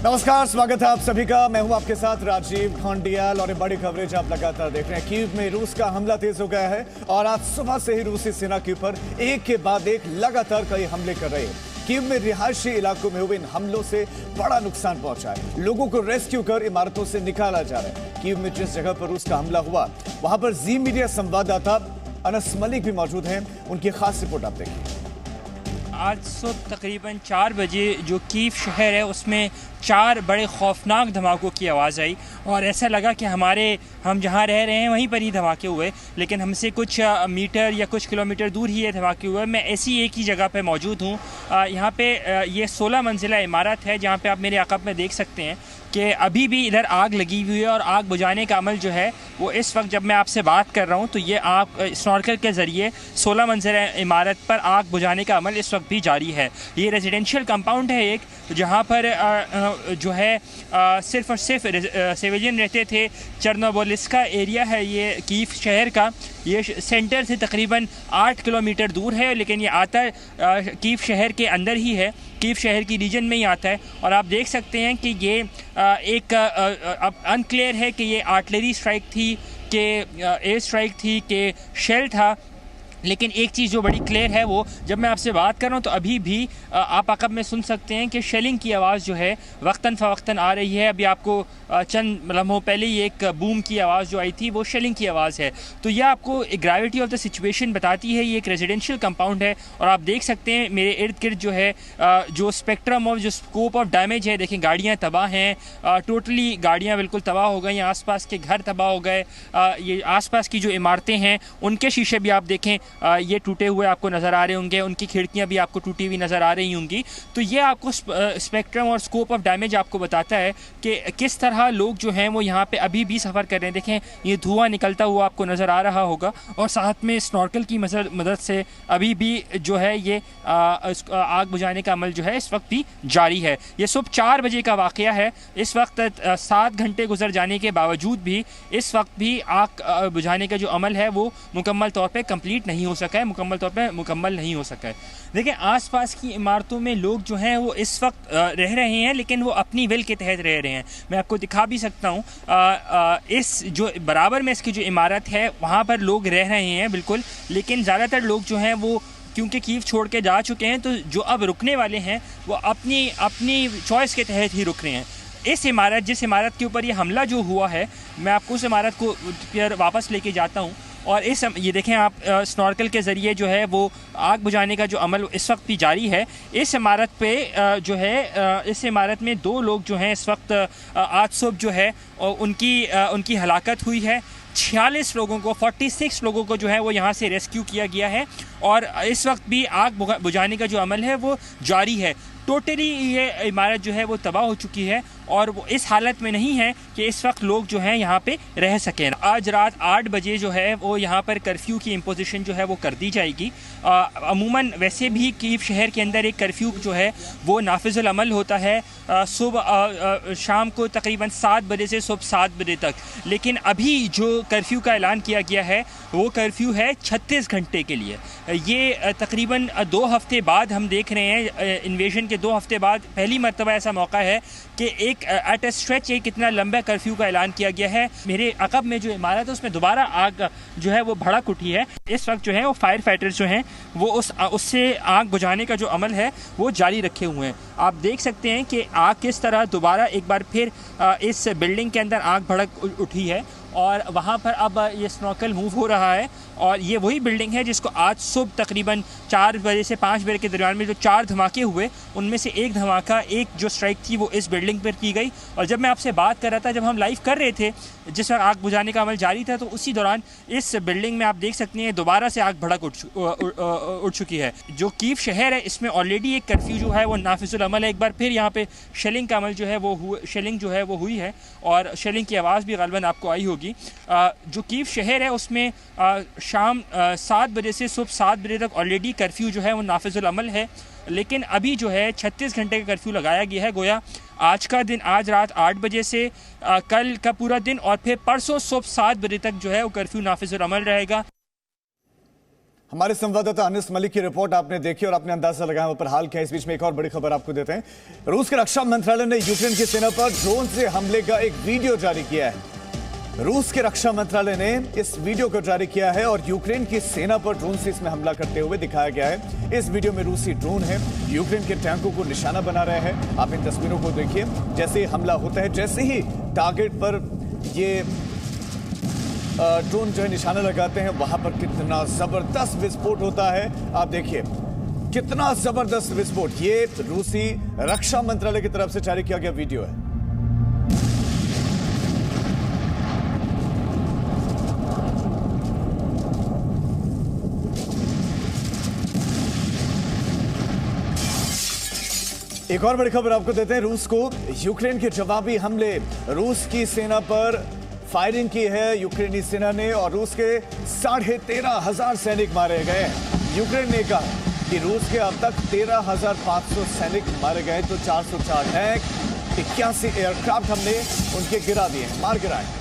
नमस्कार, स्वागत है आप सभी का। मैं हूं आपके साथ राजीव खंडियाल और बड़ी कवरेज आप लगातार देख रहे हैं। कीव में रूस का हमला तेज हो गया है और आज सुबह से ही रूसी सेना के ऊपर एक के बाद एक लगातार कई हमले कर रहे हैं। कीव में रिहायशी इलाकों में हुए इन हमलों से बड़ा नुकसान पहुंचा है। लोगों को रेस्क्यू कर इमारतों से निकाला जा रहा है। कीव में जिस जगह पर रूस का हमला हुआ वहां पर जी मीडिया संवाददाता अनस मलिक भी मौजूद हैं। उनकी खास रिपोर्ट आप देखिए। आज सुबह तकरीबन 4 बजे जो कीव शहर है उसमें 4 बड़े खौफनाक धमाकों की आवाज़ आई और ऐसा लगा कि हम जहाँ रह रहे हैं वहीं पर ही धमाके हुए, लेकिन हमसे कुछ मीटर या कुछ किलोमीटर दूर ही ये धमाके हुए। मैं ऐसी एक ही जगह पे मौजूद हूँ। यहाँ पे ये 16 मंजिला इमारत है जहाँ पे आप मेरे अक़ब में देख सकते हैं कि अभी भी इधर आग लगी हुई है और आग बुझाने का अमल जो है वो इस वक्त जब मैं आपसे बात कर रहा हूँ तो ये आग स्नॉर्कल के ज़रिए 16 मंजिला इमारत पर आग बुझाने का अमल इस वक्त भी जारी है। ये रेजिडेंशियल कंपाउंड है एक, जहाँ पर जो है सिर्फ और सिर्फ सिविलियन रहते थे। चर्नोबोलिस्का एरिया है ये कीव शहर का। ये सेंटर से तकरीबन 8 किलोमीटर दूर है, लेकिन ये आता कीव शहर के अंदर ही है, कीव शहर की रीजन में ही आता है। और आप देख सकते हैं कि ये एक अब अनक्लियर है कि ये आर्टिलरी स्ट्राइक थी कि एयर स्ट्राइक थी कि शेल था, लेकिन एक चीज़ जो बड़ी क्लियर है वो जब मैं आपसे बात कर रहा हूँ तो अभी भी आप अक़ब में सुन सकते हैं कि शेलिंग की आवाज़ जो है वक्तन फ़वक्तन आ रही है। अभी आपको चंद लम्हों पहले ही एक बूम की आवाज़ जो आई थी वो शेलिंग की आवाज़ है। तो यह आपको एक ग्रेविटी ऑफ द सिचुएशन बताती है। ये एक रेजिडेंशियल कंपाउंड है और आप देख सकते हैं मेरे इर्द गिर्द जो है जो स्पेक्ट्रम ऑफ जो स्कोप ऑफ डैमेज है, देखें गाड़ियाँ तबाह हैं, टोटली गाड़ियाँ बिल्कुल तबाह हो गई, आसपास के घर तबाह हो गए। ये आसपास की जो इमारतें हैं उनके शीशे भी आप देखें ये टूटे हुए आपको नज़र आ रहे होंगे, उनकी खिड़कियां भी आपको टूटी हुई नज़र आ रही होंगी। तो ये आपको स्पेक्ट्रम और स्कोप ऑफ डैमेज आपको बताता है कि किस तरह लोग जो हैं वो यहाँ पे अभी भी सफ़र कर रहे हैं। देखें ये धुआं निकलता हुआ आपको नज़र आ रहा होगा और साथ में स्नॉर्कल की मदद से अभी भी जो है ये आग बुझाने का अमल जो है इस वक्त भी जारी है। ये सुबह 4 बजे का वाक़या है। इस वक्त 7 घंटे गुजर जाने के बावजूद भी इस वक्त भी आग बुझाने का जो अमल है वो मुकम्मल तौर पर कंप्लीट नहीं हो सका है, मुकम्मल तौर पे मुकम्मल नहीं हो सका है। देखिए आसपास की इमारतों में लोग जो हैं वो इस वक्त रह रहे हैं, लेकिन वो अपनी विल के तहत रह रहे हैं। मैं आपको दिखा भी सकता हूँ, इस जो बराबर में इसकी जो इमारत है वहाँ पर लोग रह रहे हैं बिल्कुल, लेकिन ज़्यादातर लोग जो हैं वो क्योंकि कीव छोड़ के जा चुके हैं तो जो अब रुकने वाले हैं वो अपनी चॉइस के तहत ही रुक रहे हैं। जिस इमारत के ऊपर ये हमला जो हुआ है, मैं आपको उस इमारत को फिर वापस लेके जाता हूँ और ये देखें आप स्नॉर्कल के ज़रिए जो है वो आग बुझाने का जो अमल इस वक्त भी जारी है। इस इमारत पे जो है इस इमारत में 2 लोग जो हैं इस वक्त आज सुबह जो है उनकी हलाकत हुई है। 46 लोगों को 46 लोगों को जो है वो यहाँ से रेस्क्यू किया गया है और इस वक्त भी आग बुझाने का जो अमल है वो जारी है। टोटली ये इमारत जो है वो तबाह हो चुकी है और वो इस हालत में नहीं है कि इस वक्त लोग जो हैं यहाँ पे रह सकें। आज रात 8 बजे जो है वो यहाँ पर कर्फ्यू की इम्पोजिशन जो है वो कर दी जाएगी। अमूमन वैसे भी कीव शहर के अंदर एक कर्फ्यू जो है वो नाफिजुल अमल होता है सुबह शाम को तकरीबन 7 बजे से सुबह 7 बजे तक, लेकिन अभी जो कर्फ्यू का ऐलान किया गया है वो कर्फ्यू है 36 घंटे के लिए। ये तकरीबन 2 हफ्ते बाद हम देख रहे हैं, इन्वेजन के 2 हफ्ते बाद पहली मरतबा ऐसा मौका है कि एक एट ए स्ट्रेच एक इतना लंबा कर्फ्यू का ऐलान किया गया है। मेरे अक़ब में जो इमारत है उसमें दोबारा आग जो है वो भड़क उठी है। इस वक्त जो है वो फायर फाइटर्स जो हैं वो उससे आग बुझाने का जो अमल है वो जारी रखे हुए हैं। आप देख सकते हैं कि आग किस तरह दोबारा एक बार फिर इस बिल्डिंग के अंदर आग भड़क उठी है और वहाँ पर अब ये स्नॉर्कल मूव हो रहा है और ये वही बिल्डिंग है जिसको आज सुबह तकरीबन 4 बजे से 5 बजे के दरमियान में जो 4 धमाके हुए उनमें से एक धमाका एक जो स्ट्राइक थी वो इस बिल्डिंग पर की गई। और जब मैं आपसे बात कर रहा था, जब हम लाइव कर रहे थे जिस वक्त आग बुझाने का अमल जारी था, तो उसी दौरान इस बिल्डिंग में आप देख सकते हैं दोबारा से आग भड़क उठ चुकी है। जो कीव शहर है इसमें ऑलरेडी एक कर्फ्यू जो है वो नाफिजुल अमल है। एक बार फिर यहाँ पे शेलिंग का अमल जो है वो शेलिंग जो है वो हुई है और शेलिंग की आवाज़ भी ग़ालिबन आपको आई होगी। जो कीव शहर है उसमें शाम 7 बजे से सुबह 7 बजे तक ऑलरेडी कर्फ्यू जो है वो नाफिजुल अमल है, लेकिन अभी जो है 36 घंटे का कर्फ्यू लगाया गया है। गोया आज का दिन, आज रात 8 बजे से कल का पूरा दिन और फिर परसों सुबह 7 बजे तक जो है वो कर्फ्यू नाफिजुल अमल रहेगा। हमारे संवाददाता अनिस मलिक की रिपोर्ट आपने देखी और आपने अंदाजा लगाया वहां पर हाल क्या है। इस बीच में एक और बड़ी खबर आपको देते हैं। रूस के रक्षा मंत्रालय ने यूक्रेन की सेना पर ड्रोन से हमले का एक वीडियो जारी किया है। रूस के रक्षा मंत्रालय ने इस वीडियो को जारी किया है और यूक्रेन की सेना पर ड्रोन से इसमें हमला करते हुए दिखाया गया है। इस वीडियो में रूसी ड्रोन है, यूक्रेन के टैंकों को निशाना बना रहे हैं। आप इन तस्वीरों को देखिए। जैसे ही हमला होता है, जैसे ही टारगेट पर ये ड्रोन जो है निशाना लगाते हैं, वहां पर कितना जबरदस्त विस्फोट होता है। आप देखिए कितना जबरदस्त विस्फोट। ये रूसी रक्षा मंत्रालय की तरफ से जारी किया गया वीडियो है। एक और बड़ी खबर आपको देते हैं। रूस को यूक्रेन के जवाबी हमले, रूस की सेना पर फायरिंग की है यूक्रेनी सेना ने और रूस के 13,500 सैनिक मारे गए। यूक्रेन ने कहा कि रूस के अब तक 13,500 सैनिक मारे गए, तो 404 टैंक, 81 एयरक्राफ्ट हमने उनके गिरा दिए, मार गिराए।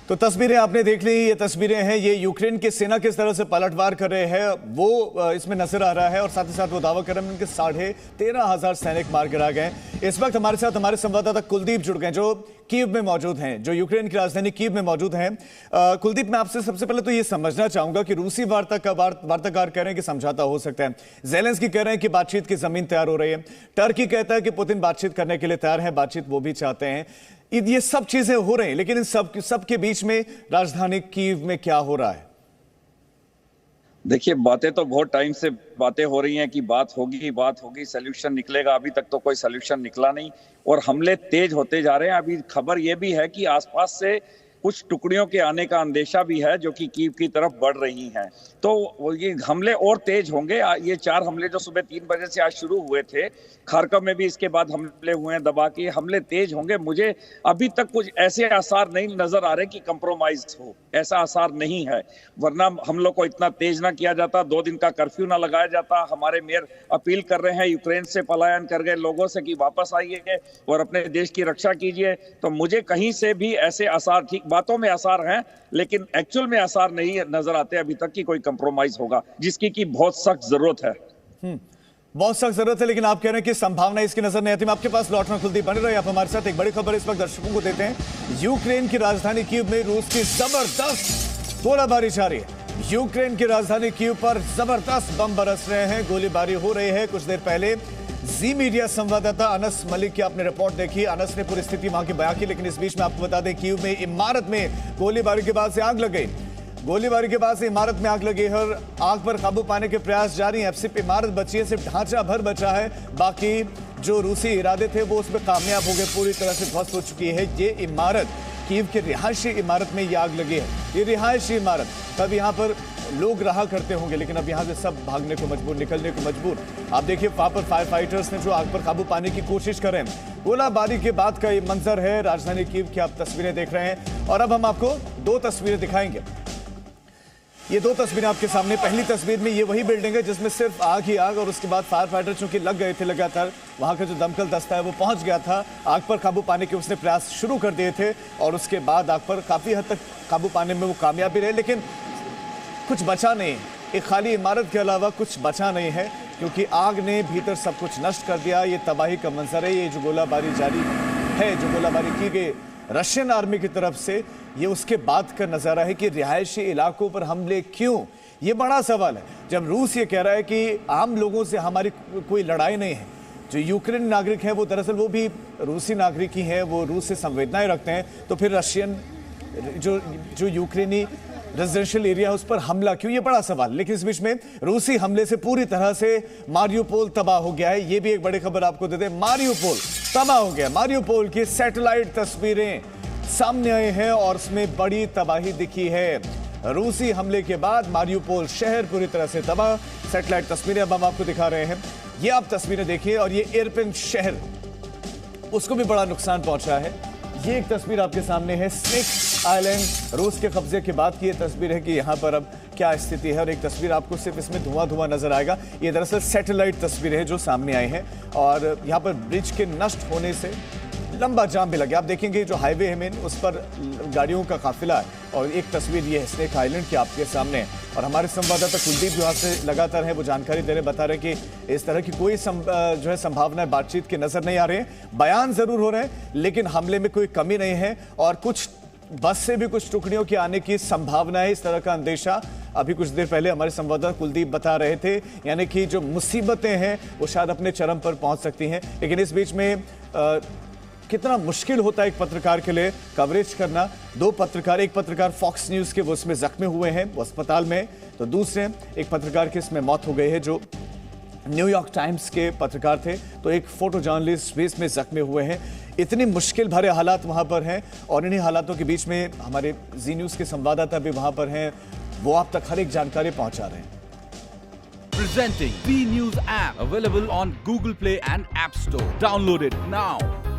तो तस्वीरें आपने देख ली। ये तस्वीरें हैं, ये यूक्रेन की सेना किस तरह से पलटवार कर रहे हैं वो इसमें नजर आ रहा है और साथ ही साथ वो दावा कर रहे हैं उनके 13,500 सैनिक मार गिरा गए। इस वक्त हमारे साथ हमारे संवाददाता कुलदीप जुड़ गए जो कीव में मौजूद हैं, जो यूक्रेन की राजधानी कीव में मौजूद हैं। कुलदीप, मैं आपसे सबसे पहले तो ये समझना चाहूंगा कि रूसी वार्ताकार कह रहे हैं कि समझौता हो सकता है, ज़ेलेंस्की कह रहे हैं कि बातचीत की जमीन तैयार हो रही है, टर्की कहता है कि पुतिन बातचीत करने के लिए तैयार है, बातचीत वो भी चाहते हैं। ये सब चीजें हो रही हैं, लेकिन इन सब के बीच में राजधानी कीव में क्या हो रहा है? देखिए, बातें तो बहुत टाइम से बातें हो रही हैं कि बात होगी, सॉल्यूशन निकलेगा। अभी तक तो कोई सॉल्यूशन निकला नहीं और हमले तेज होते जा रहे हैं। अभी खबर यह भी है कि आसपास से कुछ टुकड़ियों के आने का अंदेशा भी है जो कि कीव की तरफ बढ़ रही हैं। तो ये हमले और तेज होंगे। ये 4 हमले जो सुबह 3 बजे से आज शुरू हुए थे, खारकोव में भी इसके बाद हमले हुए हैं, दबा के हमले तेज होंगे। मुझे अभी तक कुछ ऐसे आसार नहीं नजर आ रहे कि कंप्रोमाइज हो, ऐसा आसार नहीं है। वरना हमलों को इतना तेज ना किया जाता, 2 दिन का कर्फ्यू ना लगाया जाता। हमारे मेयर अपील कर रहे हैं यूक्रेन से पलायन कर गए लोगों से कि वापस आइए और अपने देश की रक्षा कीजिए। तो मुझे कहीं से भी ऐसे आसार, ठीक बातों में आसार हैं लेकिन एक्चुअल में आसार नहीं नजर आते अभी तक कि कोई कंप्रोमाइज होगा, जिसकी की बहुत सख्त जरूरत है। बहुत सख्त जरूरत है, लेकिन आप कह रहे हैं कि संभावना इसकी नजर नहीं आती। मैं आपके पास लौटना, कुलदीप बने रहे आप हमारे साथ। एक बड़ी खबर इस वक्त दर्शकों को देते हैं। यूक्रेन की राजधानी कीव में रूस की जबरदस्त गोलाबारी जारी है। यूक्रेन की राजधानी कीव पर जबरदस्त बम बरस रहे हैं, गोलीबारी हो रही है। कुछ देर पहले जी मीडिया संवाददाता अनस मलिक की आपने रिपोर्ट देखी, अनस ने पूरी स्थिति वहां की बयां की। लेकिन इस बीच में आपको बता दें, कीव में इमारत में गोलीबारी के बाद से आग लग गई। गोलीबारी के बाद से इमारत में आग लगी है और आग पर काबू पाने के प्रयास जारी हैं। अब सिर्फ इमारत बची है, सिर्फ ढांचा भर बचा है, बाकी जो रूसी इरादे थे वो उसमें कामयाब हो गए, पूरी तरह से ध्वस्त हो चुकी है ये इमारत। कीव की रिहायशी इमारत में ये आग लगी है। ये रिहायशी इमारत, तब यहाँ पर लोग रहा करते होंगे, लेकिन अब यहाँ से सब भागने को मजबूर, निकलने को मजबूर। आप देखिए वहां पर फायर फाइटर्स ने जो आग पर काबू पाने की कोशिश कर रहे हैं। गोलाबारी के बाद का ये मंजर है राजधानी कीव की, आप तस्वीरें देख रहे हैं। और अब हम आपको 2 तस्वीरें दिखाएंगे। ये 2 तस्वीरें आपके सामने। पहली तस्वीर में ये वही बिल्डिंग है जिसमें सिर्फ आग ही आग, और उसके बाद फायर फाइटर चूंकि लग गए थे लगातार, वहां का जो दमकल दस्ता है वो पहुंच गया था, आग पर काबू पाने के उसने प्रयास शुरू कर दिए थे और उसके बाद आग पर काफी हद तक काबू पाने में वो कामयाब भी रहे, लेकिन कुछ बचा नहीं। एक खाली इमारत के अलावा कुछ बचा नहीं है, क्योंकि आग ने भीतर सब कुछ नष्ट कर दिया। ये तबाही का मंजर है। ये जो गोलाबारी जारी है, जो गोलाबारी की गई रशियन आर्मी की तरफ से, ये उसके बाद का नज़ारा है कि रिहायशी इलाकों पर हमले क्यों, ये बड़ा सवाल है। जब रूस ये कह रहा है कि आम लोगों से हमारी कोई लड़ाई नहीं है, जो यूक्रेन नागरिक हैं वो दरअसल वो भी रूसी नागरिक ही हैं, वो रूस से संवेदनाएं रखते हैं, तो फिर रशियन जो यूक्रेनी रेजिडेंशियल एरिया है उस पर हमला क्यों, ये बड़ा सवाल। लेकिन इस बीच में रूसी हमले से पूरी तरह से मारियोपोल तबाह हो गया है। ये भी एक बड़ी खबर आपको देते हैं, मारियोपोल तबाह हो गया। मारियोपोल की सैटेलाइट तस्वीरें सामने आए हैं और उसमें बड़ी तबाही दिखी है। रूसी हमले के बाद मारियोपोल शहर पूरी तरह से तबाह। सैटेलाइट तस्वीरें अब हम आपको दिखा रहे हैं। ये आप तस्वीरें देखिए, और ये इरपिन शहर, उसको भी बड़ा नुकसान पहुंचा है। ये एक तस्वीर आपके सामने है, स्नेक आइलैंड रूस के कब्जे के बाद की ये तस्वीर है कि यहाँ पर अब क्या स्थिति है। और एक तस्वीर आपको सिर्फ इसमें धुआं धुआं नजर आएगा। ये दरअसल सैटेलाइट तस्वीरें हैं जो सामने आई हैं, और यहाँ पर ब्रिज के नष्ट होने से लंबा जाम भी लगे। आप देखेंगे जो हाईवे है मेन, उस पर गाड़ियों का काफिला है। और एक तस्वीर ये है स्नेक आइलैंड की आपके सामने है। और हमारे संवाददाता कुलदीप यहाँ से लगातार है, वो जानकारी दे रहे, बता रहे कि इस तरह की कोई जो है संभावना बातचीत की नजर नहीं आ रही है। बयान जरूर हो रहे हैं, लेकिन हमले में कोई कमी नहीं है। और कुछ बस से भी कुछ टुकड़ियों के आने की संभावना है, इस तरह का अंदेशा अभी कुछ देर पहले हमारे संवाददाता कुलदीप बता रहे थे। यानी कि जो मुसीबतें हैं वो शायद अपने चरम पर पहुंच सकती हैं। लेकिन इस बीच में कितना मुश्किल होता है एक पत्रकार के लिए कवरेज करना। दो पत्रकार, एक पत्रकार फॉक्स न्यूज़ के वो उसमें जख्मी हुए हैं, वो अस्पताल में, तो दूसरे एक पत्रकार की इसमें मौत हो गई है जो न्यूयॉर्क टाइम्स के पत्रकार थे। तो एक फोटो जर्नलिस्ट भी इसमें जख्मी हुए हैं। इतनी मुश्किल भरे हालात वहां पर हैं, और इन्हीं हालातों के बीच में हमारे जी न्यूज़ के संवाददाता भी वहां पर हैं, वो आप तक हर एक जानकारी पहुंचा रहे हैं। Presenting B News app, available on Google Play and App Store. Download it now.